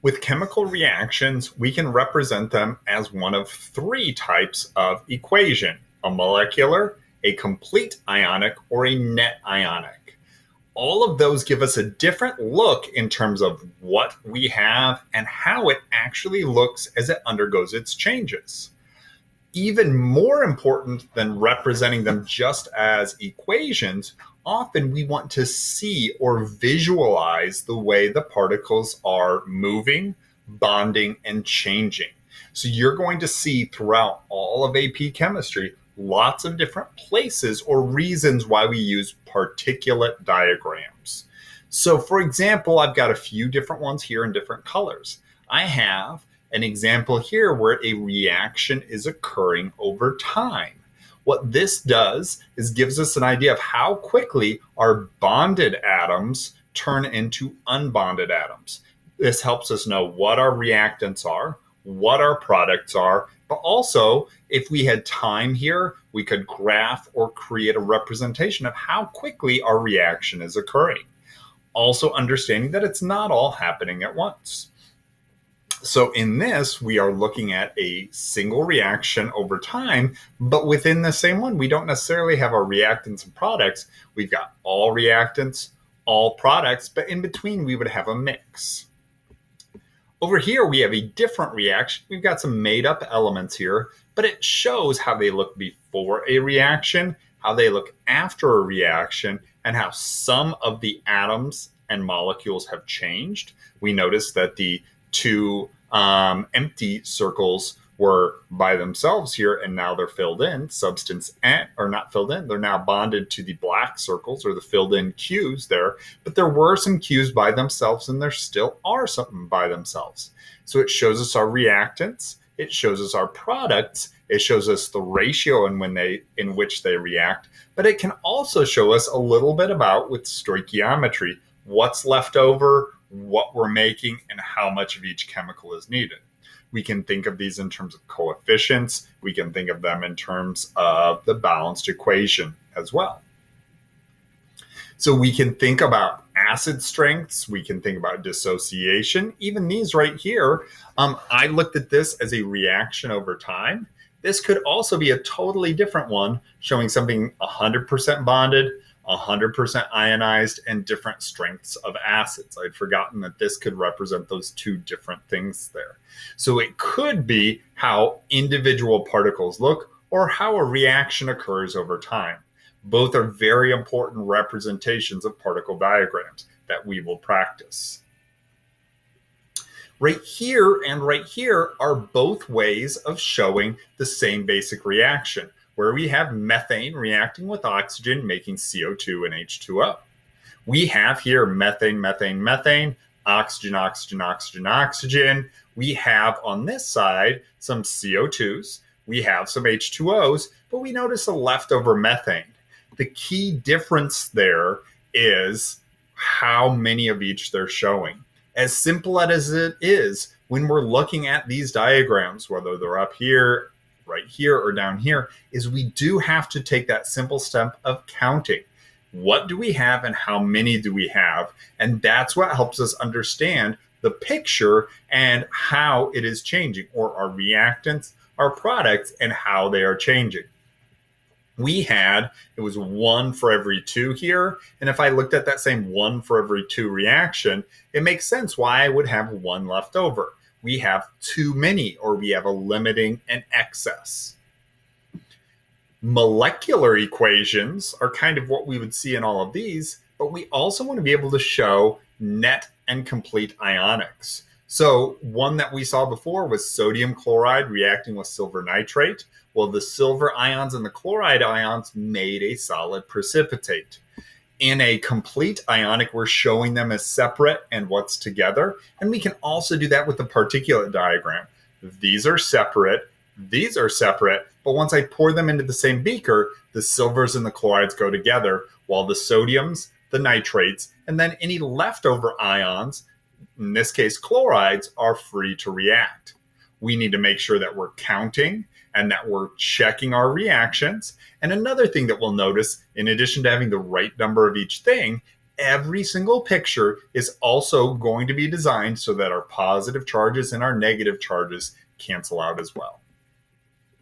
With chemical reactions, we can represent them as one of three types of equation: a molecular, a complete ionic, or a net ionic. All of those give us a different look in terms of what we have and how it actually looks as it undergoes its changes. Even more important than representing them just as equations, often we want to see or visualize the way the particles are moving, bonding, and changing. So you're going to see throughout all of AP chemistry lots of different places or reasons why we use particulate diagrams. So for example, I've got a few different ones here in different colors. I have an example here where a reaction is occurring over time. What this does is gives us an idea of how quickly our bonded atoms turn into unbonded atoms. This helps us know what our reactants are, what our products are, but also if we had time here, we could graph or create a representation of how quickly our reaction is occurring. Also understanding that it's not all happening at once. So in this, we are looking at a single reaction over time, but within the same one, we don't necessarily have our reactants and products. We've got all reactants, all products, but in between, we would have a mix. Over here, we have a different reaction. We've got some made up elements here, but it shows how they look before a reaction, how they look after a reaction, and how some of the atoms and molecules have changed. We notice that the two empty circles were by themselves here, and now they're filled in. Substance or not filled in, they're now bonded to the black circles or the filled in Q's there, but there were some Q's by themselves and there still are some by themselves. So it shows us our reactants, it shows us our products, it shows us the ratio in which they react, but it can also show us a little bit about, with stoichiometry, what's left over, what we're making, and how much of each chemical is needed. We can think of these in terms of coefficients. We can think of them in terms of the balanced equation as well. So we can think about acid strengths. We can think about dissociation. Even these right here, I looked at this as a reaction over time. This could also be a totally different one, showing something 100% bonded, 100% ionized, and different strengths of acids. I'd forgotten that this could represent those two different things there. So it could be how individual particles look or how a reaction occurs over time. Both are very important representations of particle diagrams that we will practice. Right here and right here are both ways of showing the same basic reaction, where we have methane reacting with oxygen, making CO2 and H2O. We have here methane, methane, methane, oxygen, oxygen, oxygen, oxygen. We have on this side some CO2s. We have some H2Os, but we notice a leftover methane. The key difference there is how many of each they're showing. As simple as it is, when we're looking at these diagrams, whether they're up here, right here, or down here, is we do have to take that simple step of counting. What do we have and how many do we have? And that's what helps us understand the picture and how it is changing, or our reactants, our products, and how they are changing. It was 1 for every 2 here. And if I looked at that same 1 for every 2 reaction, it makes sense why I would have 1 left over. We have too many, or we have a limiting and excess. Molecular equations are kind of what we would see in all of these, but we also want to be able to show net and complete ionics. So one that we saw before was sodium chloride reacting with silver nitrate. Well, the silver ions and the chloride ions made a solid precipitate. In a complete ionic, we're showing them as separate and what's together. And we can also do that with the particulate diagram. These are separate, but once I pour them into the same beaker, the silvers and the chlorides go together, while the sodiums, the nitrates, and then any leftover ions, in this case chlorides, are free to react. We need to make sure that we're counting and that we're checking our reactions. And another thing that we'll notice, in addition to having the right number of each thing, every single picture is also going to be designed so that our positive charges and our negative charges cancel out as well.